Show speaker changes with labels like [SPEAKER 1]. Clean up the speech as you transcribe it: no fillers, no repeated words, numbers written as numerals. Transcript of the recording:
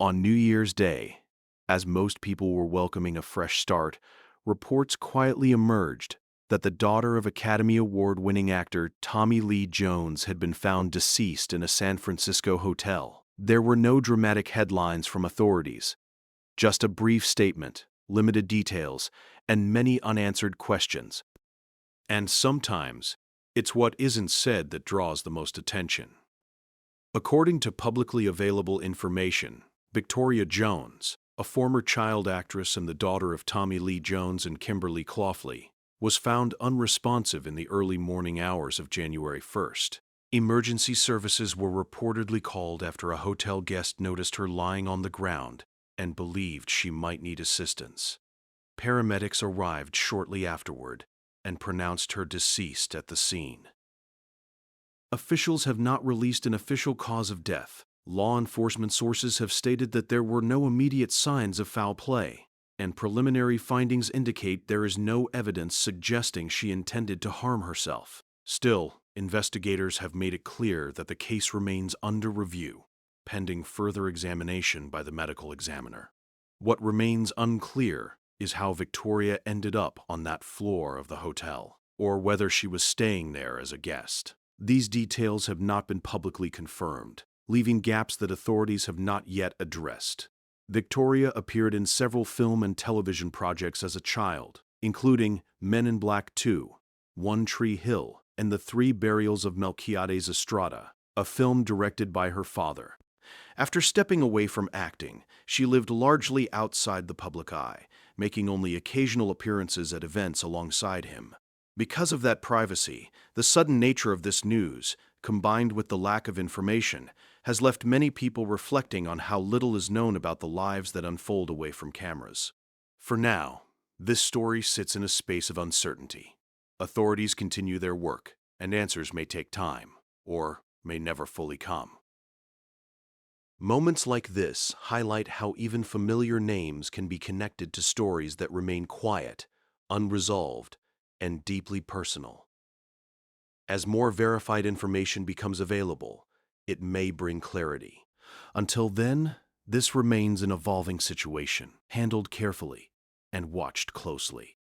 [SPEAKER 1] On New Year's Day, as most people were welcoming a fresh start, reports quietly emerged that the daughter of Academy Award-winning actor Tommy Lee Jones had been found deceased in a San Francisco hotel. There were no dramatic headlines from authorities, just a brief statement, limited details, and many unanswered questions. And sometimes, it's what isn't said that draws the most attention. According to publicly available information, Victoria Jones, a former child actress and the daughter of Tommy Lee Jones and Kimberly Claughley, was found unresponsive in the early morning hours of January 1st. Emergency services were reportedly called after a hotel guest noticed her lying on the ground and believed she might need assistance. Paramedics arrived shortly afterward and pronounced her deceased at the scene. Officials have not released an official cause of death. Law enforcement sources have stated that there were no immediate signs of foul play, and preliminary findings indicate there is no evidence suggesting she intended to harm herself. Still, investigators have made it clear that the case remains under review, pending further examination by the medical examiner. What remains unclear is how Victoria ended up on that floor of the hotel, or whether she was staying there as a guest. These details have not been publicly confirmed, leaving gaps that authorities have not yet addressed. Victoria appeared in several film and television projects as a child, including Men in Black 2, One Tree Hill, and The Three Burials of Melquiades Estrada, a film directed by her father. After stepping away from acting, she lived largely outside the public eye, making only occasional appearances at events alongside him. Because of that privacy, the sudden nature of this news, combined with the lack of information, has left many people reflecting on how little is known about the lives that unfold away from cameras. For now, this story sits in a space of uncertainty. Authorities continue their work, and answers may take time, or may never fully come. Moments like this highlight how even familiar names can be connected to stories that remain quiet, unresolved, and deeply personal. As more verified information becomes available, it may bring clarity. Until then, this remains an evolving situation, handled carefully and watched closely.